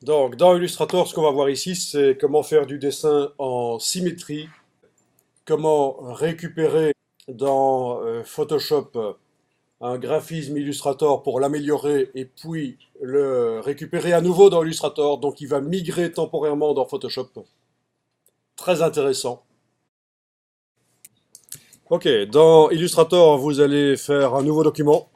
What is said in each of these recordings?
Donc, dans Illustrator, ce qu'on va voir ici, c'est comment faire du dessin en symétrie, comment récupérer dans Photoshop un graphisme Illustrator pour l'améliorer et puis le récupérer à nouveau dans Illustrator. Donc, il va migrer temporairement dans Photoshop. Très intéressant. Ok, dans Illustrator, vous allez faire un nouveau document.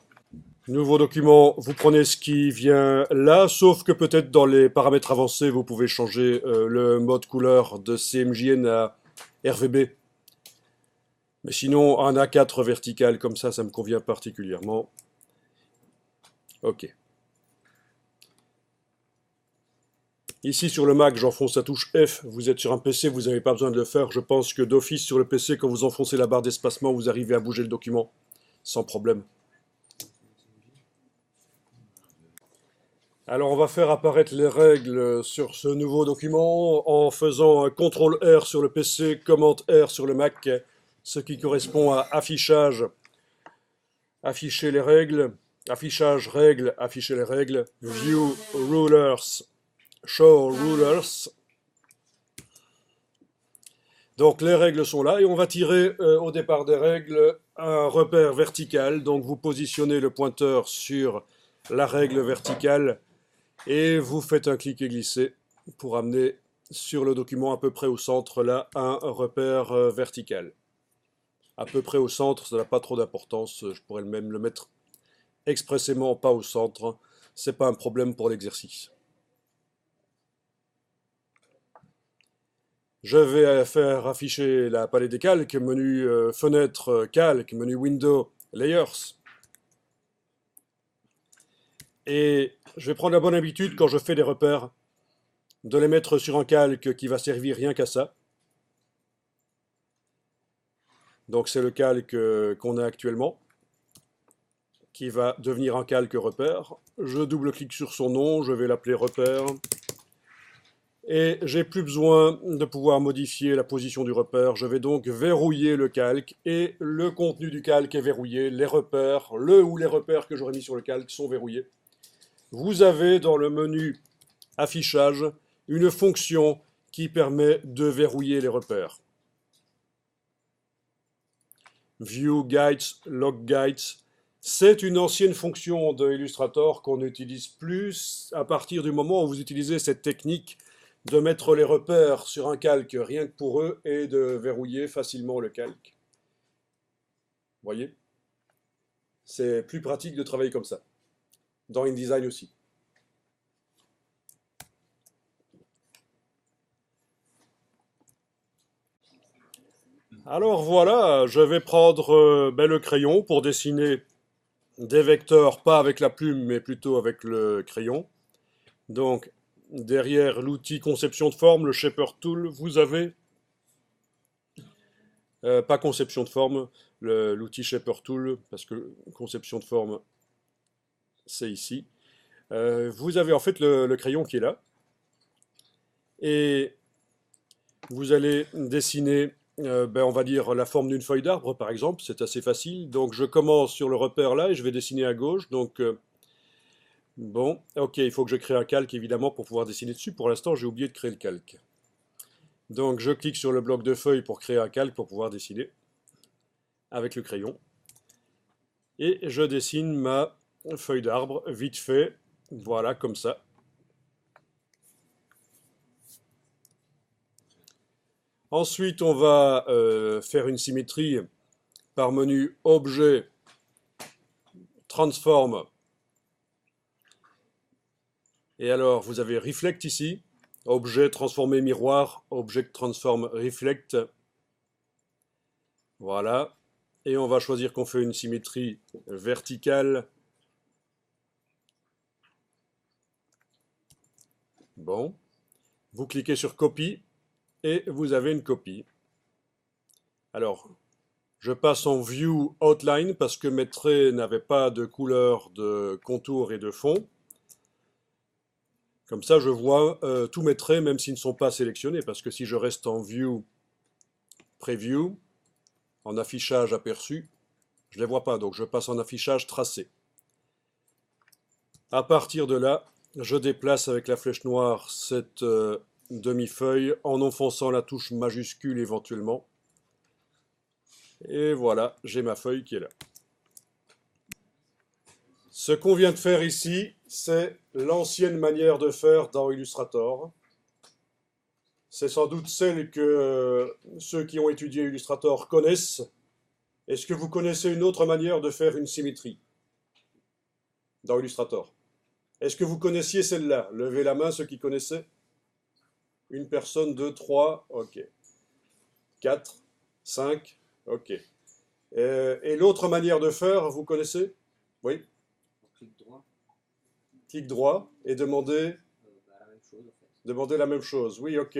Nouveau document, vous prenez ce qui vient là, sauf que peut-être dans les paramètres avancés, vous pouvez changer le mode couleur de CMJN à RVB. Mais sinon, un A4 vertical comme ça me convient particulièrement. Ok. Ici sur le Mac, j'enfonce la touche F. Vous êtes sur un PC, vous n'avez pas besoin de le faire. Je pense que d'office sur le PC, quand vous enfoncez la barre d'espacement, vous arrivez à bouger le document sans problème. Alors on va faire apparaître les règles sur ce nouveau document en faisant un CTRL R sur le PC, Command R sur le Mac, ce qui correspond à affichage, afficher les règles, affichage règles, afficher les règles, View Rulers, Show Rulers. Donc les règles sont là et on va tirer au départ des règles un repère vertical. Donc vous positionnez le pointeur sur la règle verticale et vous faites un clic et glisser pour amener sur le document à peu près au centre là un repère vertical. À peu près au centre, ça n'a pas trop d'importance, je pourrais même le mettre expressément pas au centre, c'est pas un problème pour l'exercice. Je vais faire afficher la palette des calques, menu fenêtre calque, menu window layers. Et je vais prendre la bonne habitude quand je fais des repères de les mettre sur un calque qui va servir rien qu'à ça. Donc c'est le calque qu'on a actuellement, qui va devenir un calque repère. Je double-clique sur son nom, je vais l'appeler repère. Et j'ai plus besoin de pouvoir modifier la position du repère. Je vais donc verrouiller le calque et le contenu du calque est verrouillé. Les repères, le ou les repères que j'aurais mis sur le calque sont verrouillés. Vous avez dans le menu affichage une fonction qui permet de verrouiller les repères. View Guides, Log Guides. C'est une ancienne fonction de Illustrator qu'on n'utilise plus à partir du moment où vous utilisez cette technique de mettre les repères sur un calque rien que pour eux et de verrouiller facilement le calque. Vous voyez? C'est plus pratique de travailler comme ça. Dans InDesign aussi. Alors voilà, je vais prendre le crayon pour dessiner des vecteurs, pas avec la plume, mais plutôt avec le crayon. Donc, derrière l'outil conception de forme, le Shaper Tool, vous avez, pas conception de forme, l'outil Shaper Tool, parce que conception de forme, c'est ici. Vous avez en fait le crayon qui est là, et vous allez dessiner, on va dire, la forme d'une feuille d'arbre, par exemple, c'est assez facile. Donc je commence sur le repère là, et je vais dessiner à gauche, donc bon, ok, il faut que je crée un calque évidemment pour pouvoir dessiner dessus. Pour l'instant, j'ai oublié de créer le calque. Donc je clique sur le bloc de feuille pour créer un calque pour pouvoir dessiner avec le crayon. Et je dessine ma feuille d'arbre vite fait, voilà comme ça. Ensuite, on va faire une symétrie par menu Objet, Transform. Et alors, vous avez Reflect ici, Objet transformé miroir, Object Transform Reflect. Voilà. Et on va choisir qu'on fait une symétrie verticale. Bon. Vous cliquez sur Copy et vous avez une copie. Alors, je passe en View Outline parce que mes traits n'avaient pas de couleur de contour et de fond. Comme ça, je vois tous mes traits, même s'ils ne sont pas sélectionnés, parce que si je reste en View Preview, en affichage aperçu, je ne les vois pas, donc je passe en affichage tracé. À partir de là, je déplace avec la flèche noire cette demi-feuille en enfonçant la touche majuscule éventuellement. Et voilà, j'ai ma feuille qui est là. Ce qu'on vient de faire ici, c'est l'ancienne manière de faire dans Illustrator. C'est sans doute celle que ceux qui ont étudié Illustrator connaissent. Est-ce que vous connaissez une autre manière de faire une symétrie dans Illustrator? Est-ce que vous connaissiez celle-là? Levez la main ceux qui connaissaient. Une personne, deux, trois, ok. 4, 5, ok. Et l'autre manière de faire, vous connaissez? Oui? Clic droit, Clic droit et demander, la même chose en fait. demander la même chose. Oui, ok.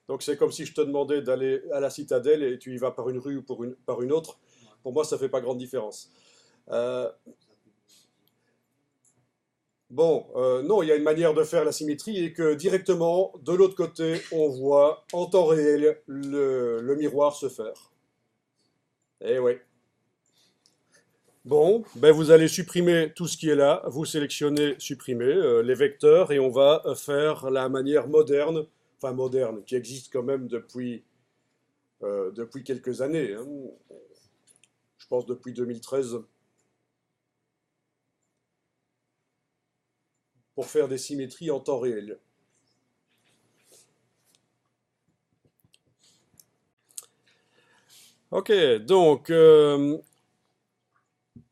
Donc c'est comme si je te demandais d'aller à la citadelle et tu y vas par une rue ou par une autre. Ouais. Pour moi, ça ne fait pas grande différence. Euh, Bon, non, il y a une manière de faire la symétrie et que directement, de l'autre côté, on voit en temps réel le miroir se faire. Eh oui. Bon, ben vous allez supprimer tout ce qui est là, vous sélectionnez supprimer les vecteurs et on va faire la manière moderne, enfin moderne, qui existe quand même depuis quelques années, hein. Je pense depuis 2013, pour faire des symétries en temps réel. Ok, donc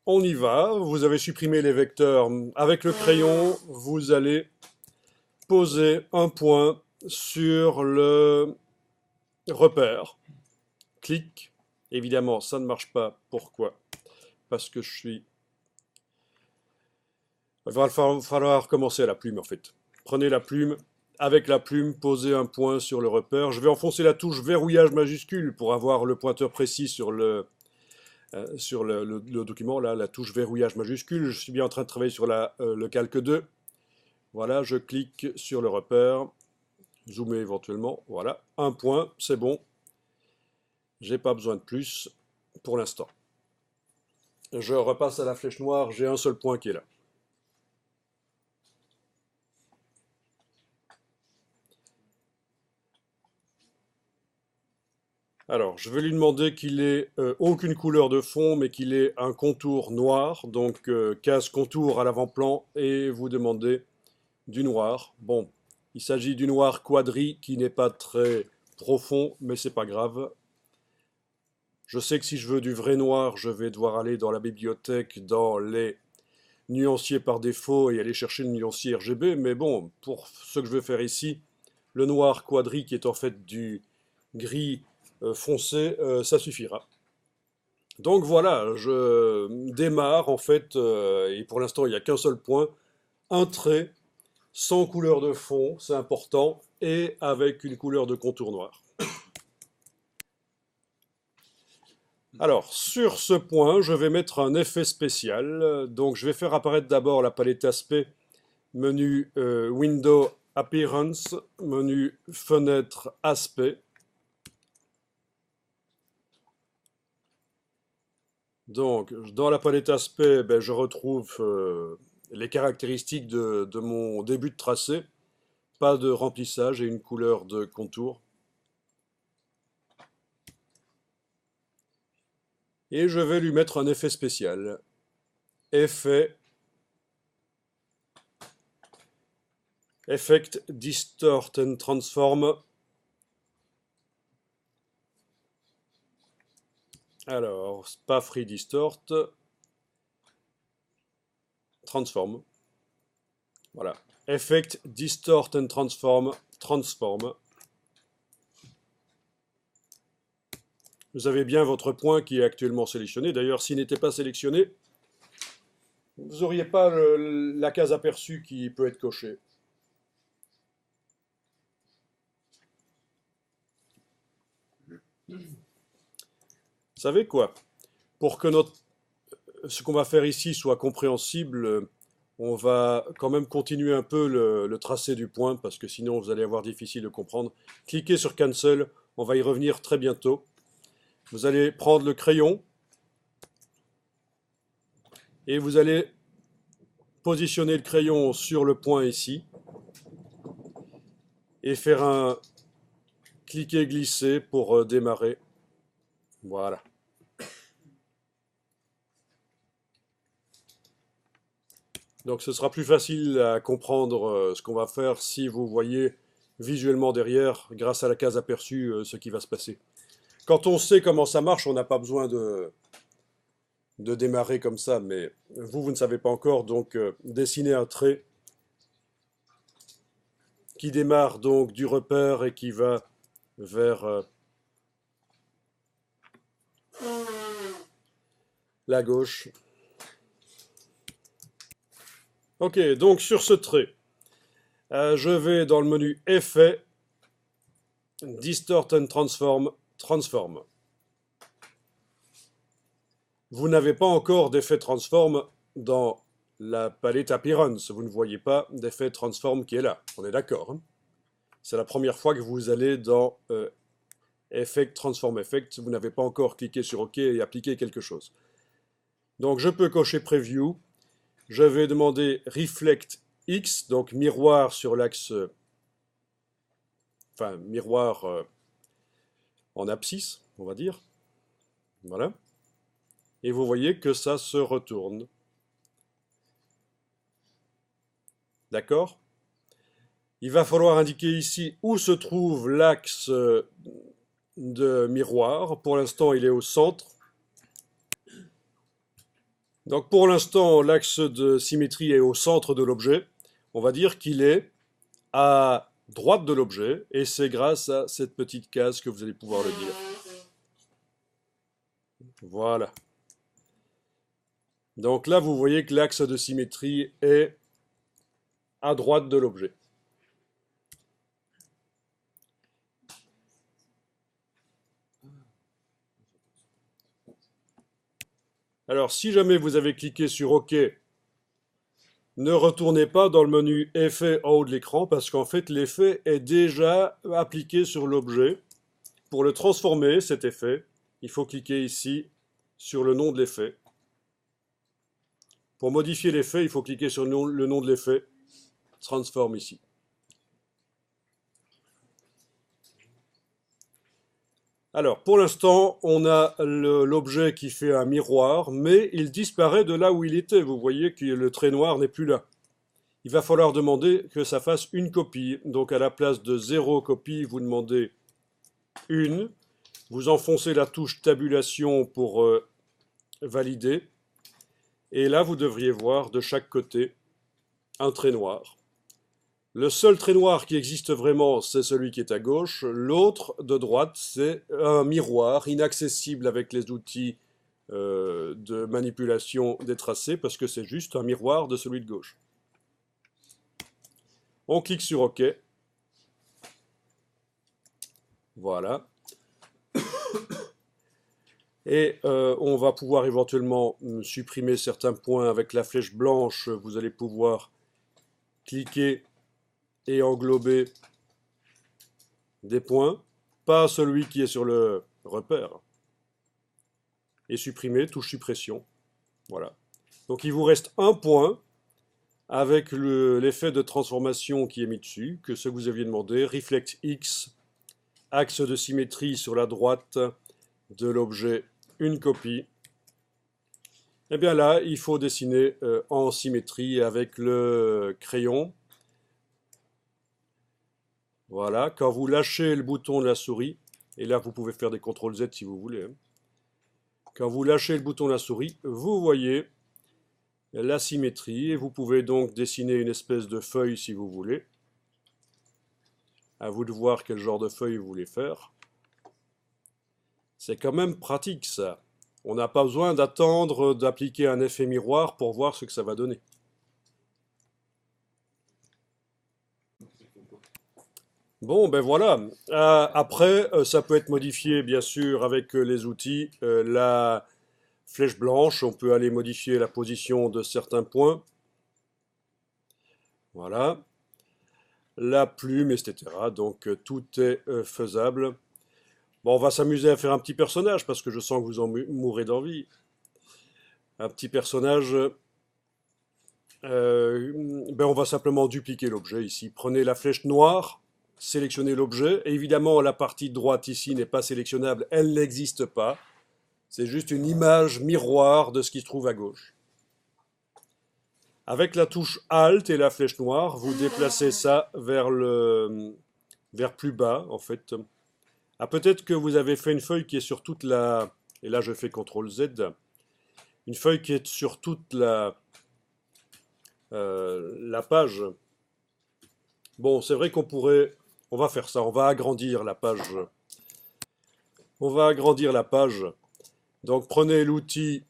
on y va, vous avez supprimé les vecteurs. Avec le crayon, vous allez poser un point sur le repère. Clic. Évidemment, ça ne marche pas. Pourquoi? Parce que je suis... Il va falloir commencer à la plume en fait. Prenez la plume. Avec la plume, posez un point sur le repère. Je vais enfoncer la touche verrouillage majuscule pour avoir le pointeur précis sur le document, là, la touche verrouillage majuscule. Je suis bien en train de travailler sur le calque 2. Voilà, je clique sur le repère, zoomer éventuellement, voilà, un point, c'est bon. J'ai pas besoin de plus pour l'instant. Je repasse à la flèche noire, j'ai un seul point qui est là. Alors, je vais lui demander qu'il ait aucune couleur de fond, mais qu'il ait un contour noir, donc case contour à l'avant-plan, et vous demandez du noir. Bon, il s'agit du noir quadri qui n'est pas très profond, mais c'est pas grave. Je sais que si je veux du vrai noir, je vais devoir aller dans la bibliothèque, dans les nuanciers par défaut et aller chercher le nuancier RGB, mais bon, pour ce que je veux faire ici, le noir quadri qui est en fait du gris foncé, ça suffira. Donc voilà, je démarre en fait, et pour l'instant il n'y a qu'un seul point, un trait sans couleur de fond, c'est important, et avec une couleur de contour noir. Alors, sur ce point, je vais mettre un effet spécial. Donc, je vais faire apparaître d'abord la palette aspect, menu Window Appearance, menu Fenêtre Aspect. Donc, dans la palette aspect, ben, je retrouve les caractéristiques de mon début de tracé. Pas de remplissage et une couleur de contour. Et je vais lui mettre un effet spécial. Effet Effect Distort and Transform. Alors, pas Free Distort. Transform. Voilà. Effect Distort and Transform. Transform. Vous avez bien votre point qui est actuellement sélectionné. D'ailleurs, s'il n'était pas sélectionné, vous n'auriez pas la case aperçue qui peut être cochée. Vous savez quoi? Pour que ce qu'on va faire ici soit compréhensible, on va quand même continuer un peu le tracé du point, parce que sinon vous allez avoir difficile de comprendre. Cliquez sur Cancel, on va y revenir très bientôt. Vous allez prendre le crayon et vous allez positionner le crayon sur le point ici et faire un cliquer-glisser pour démarrer. Voilà. Donc ce sera plus facile à comprendre ce qu'on va faire si vous voyez visuellement derrière, grâce à la case aperçue, ce qui va se passer. Quand on sait comment ça marche, on n'a pas besoin de démarrer comme ça, mais vous ne savez pas encore, donc dessinez un trait qui démarre donc du repère et qui va vers la gauche. Ok, donc sur ce trait, je vais dans le menu Effet, Distort and Transform, Transform. Vous n'avez pas encore d'effet Transform dans la palette Appearance. Vous ne voyez pas d'effet Transform qui est là. On est d'accord, hein? C'est la première fois que vous allez dans Effect, Transform Effect. Vous n'avez pas encore cliqué sur OK et appliqué quelque chose. Donc je peux cocher Preview. Je vais demander Reflect X, donc miroir sur l'axe, enfin miroir en abscisse, on va dire. Voilà. Et vous voyez que ça se retourne. D'accord? Il va falloir indiquer ici où se trouve l'axe de miroir. Pour l'instant, il est au centre. Donc pour l'instant, l'axe de symétrie est au centre de l'objet. On va dire qu'il est à droite de l'objet, et c'est grâce à cette petite case que vous allez pouvoir le dire. Voilà. Donc là, vous voyez que l'axe de symétrie est à droite de l'objet. Alors, si jamais vous avez cliqué sur OK, ne retournez pas dans le menu Effet en haut de l'écran, parce qu'en fait, l'effet est déjà appliqué sur l'objet. Pour le transformer, cet effet, il faut cliquer ici sur le nom de l'effet. Pour modifier l'effet, il faut cliquer sur le nom de l'effet, Transform ici. Alors, pour l'instant, on a l'objet qui fait un miroir, mais il disparaît de là où il était. Vous voyez que le trait noir n'est plus là. Il va falloir demander que ça fasse une copie. Donc, à la place de 0 copie, vous demandez une. Vous enfoncez la touche tabulation pour valider. Et là, vous devriez voir de chaque côté un trait noir. Le seul trait noir qui existe vraiment, c'est celui qui est à gauche. L'autre, de droite, c'est un miroir inaccessible avec les outils de manipulation des tracés, parce que c'est juste un miroir de celui de gauche. On clique sur OK. Voilà. Et on va pouvoir éventuellement supprimer certains points avec la flèche blanche. Vous allez pouvoir cliquer et englober des points, pas celui qui est sur le repère, et supprimer, touche suppression. Voilà. Donc il vous reste un point avec l'effet de transformation qui est mis dessus, que ce que vous aviez demandé, Reflect X, axe de symétrie sur la droite de l'objet, une copie. Et bien là, il faut dessiner en symétrie avec le crayon. Voilà, quand vous lâchez le bouton de la souris, et là vous pouvez faire des CTRL Z si vous voulez, hein. Quand vous lâchez le bouton de la souris, vous voyez la symétrie, et vous pouvez donc dessiner une espèce de feuille si vous voulez. À vous de voir quel genre de feuille vous voulez faire. C'est quand même pratique ça. On n'a pas besoin d'attendre d'appliquer un effet miroir pour voir ce que ça va donner. Bon, ben voilà. Après, ça peut être modifié, bien sûr, avec les outils. La flèche blanche, on peut aller modifier la position de certains points. Voilà. La plume, etc. Donc, tout est faisable. Bon, on va s'amuser à faire un petit personnage, parce que je sens que vous en mourrez d'envie. Un petit personnage on va simplement dupliquer l'objet ici. Prenez la flèche noire, sélectionnez l'objet. Évidemment, la partie droite ici n'est pas sélectionnable, elle n'existe pas. C'est juste une image miroir de ce qui se trouve à gauche. Avec la touche Alt et la flèche noire, vous déplacez ça vers plus bas, en fait. Ah, peut-être que vous avez fait une feuille qui est sur toute la... Et là, je fais CTRL Z. Une feuille qui est sur toute la page. Bon, c'est vrai qu'on pourrait... On va faire ça, on va agrandir la page. On va agrandir la page. Donc, prenez l'outil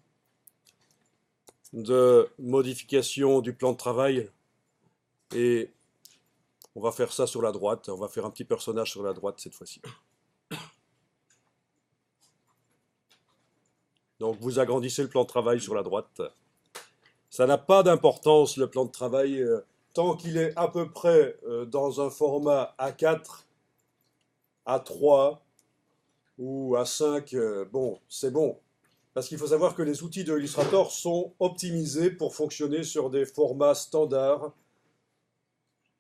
de modification du plan de travail et on va faire ça sur la droite. On va faire un petit personnage sur la droite cette fois-ci. Donc vous agrandissez le plan de travail sur la droite. Ça n'a pas d'importance le plan de travail tant qu'il est à peu près dans un format A4, A3 ou A5. Bon, c'est bon. Parce qu'il faut savoir que les outils de Illustrator sont optimisés pour fonctionner sur des formats standards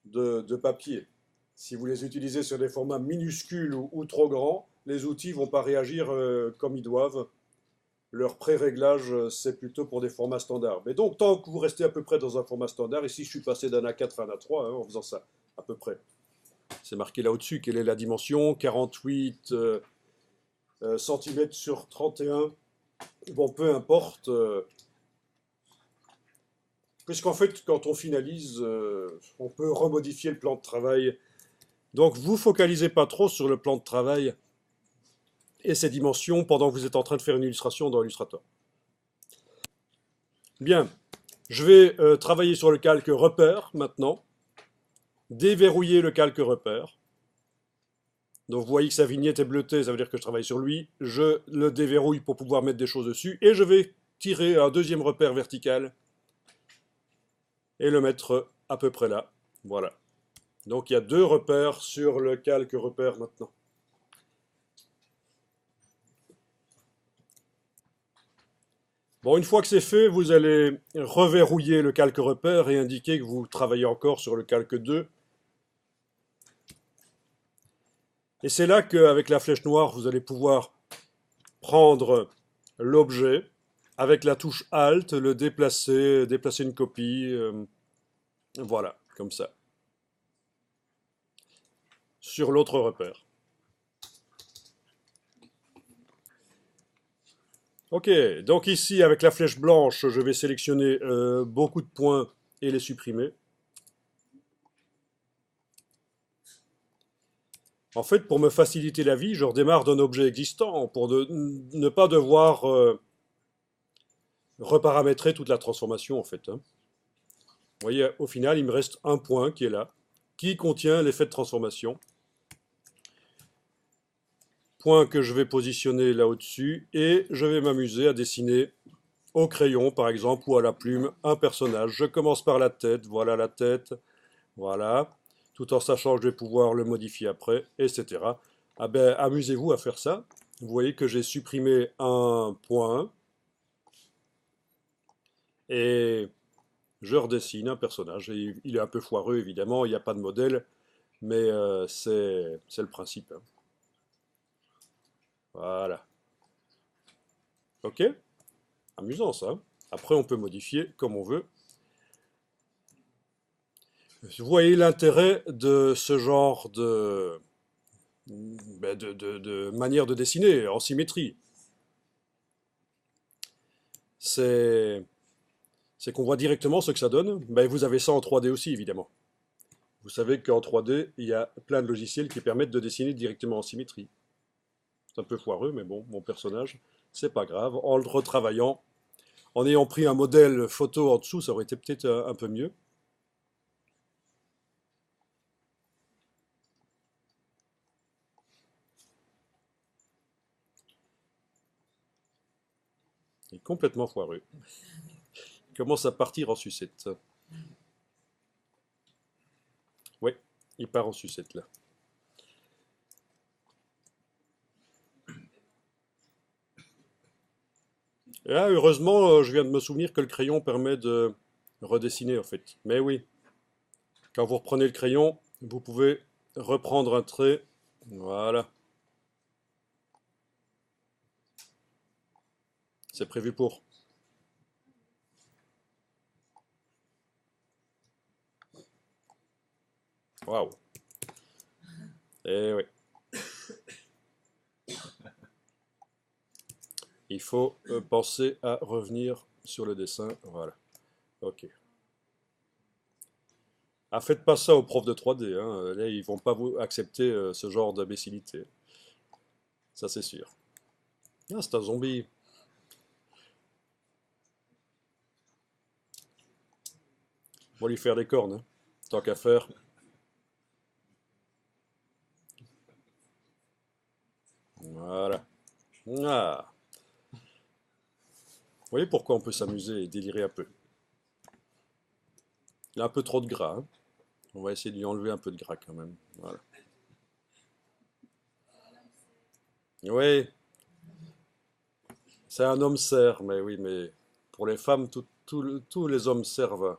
de papier. Si vous les utilisez sur des formats minuscules ou trop grands, les outils ne vont pas réagir comme ils doivent. Leur pré-réglage, c'est plutôt pour des formats standards. Mais donc, tant que vous restez à peu près dans un format standard, ici je suis passé d'un A4 à un A3 en faisant ça, à peu près. C'est marqué là au-dessus, quelle est la dimension, 48 cm sur 31. Bon, peu importe. Puisqu'en fait, quand on finalise, on peut remodifier le plan de travail. Donc, vous focalisez pas trop sur le plan de travail et ses dimensions pendant que vous êtes en train de faire une illustration dans Illustrator. Bien, je vais travailler sur le calque repère maintenant, déverrouiller le calque repère. Donc vous voyez que sa vignette est bleutée, ça veut dire que je travaille sur lui. Je le déverrouille pour pouvoir mettre des choses dessus et je vais tirer un deuxième repère vertical et le mettre à peu près là. Voilà. Donc il y a deux repères sur le calque repère maintenant. Bon, une fois que c'est fait, vous allez reverrouiller le calque repère et indiquer que vous travaillez encore sur le calque 2. Et c'est là qu'avec la flèche noire, vous allez pouvoir prendre l'objet, avec la touche Alt, le déplacer, déplacer une copie, voilà, comme ça, sur l'autre repère. Ok, donc ici, avec la flèche blanche, je vais sélectionner beaucoup de points et les supprimer. En fait, pour me faciliter la vie, je redémarre d'un objet existant pour ne pas devoir reparamétrer toute la transformation, en fait. Vous voyez, au final, il me reste un point qui est là, qui contient l'effet de transformation. Point que je vais positionner là au-dessus, et je vais m'amuser à dessiner au crayon, par exemple, ou à la plume, un personnage. Je commence par la tête, voilà la tête, voilà, tout en sachant que je vais pouvoir le modifier après, etc. Ah ben, amusez-vous à faire ça. Vous voyez que j'ai supprimé un point, et je redessine un personnage. Et il est un peu foireux, évidemment, il n'y a pas de modèle, mais c'est le principe. Voilà. Ok? Amusant ça. Après, on peut modifier comme on veut. Vous voyez l'intérêt de ce genre de manière de dessiner en symétrie. C'est qu'on voit directement ce que ça donne. Ben, vous avez ça en 3D aussi, évidemment. Vous savez qu'en 3D, il y a plein de logiciels qui permettent de dessiner directement en symétrie. C'est un peu foireux, mais bon, mon personnage, c'est pas grave. En le retravaillant, en ayant pris un modèle photo en dessous, ça aurait été peut-être un peu mieux. Il est complètement foireux. Il commence à partir en sucette. Oui, il part en sucette là. Et là, heureusement, je viens de me souvenir que le crayon permet de redessiner en fait. Mais oui, quand vous reprenez le crayon, vous pouvez reprendre un trait. Voilà, c'est prévu pour. Waouh. Eh oui. Il faut penser à revenir sur le dessin. Voilà. Ok. Ah, faites pas ça aux profs de 3D, hein. Là, ils vont pas vous accepter ce genre d'imbécilité. Ça, c'est sûr. Ah, c'est un zombie. On va lui faire des cornes, hein. Tant qu'à faire. Voilà. Ah. Vous voyez pourquoi on peut s'amuser et délirer un peu. Il a un peu trop de gras, hein. On va essayer de lui enlever un peu de gras quand même. Voilà. Oui, c'est un homme serre, mais oui, mais pour les femmes, tous les hommes servent.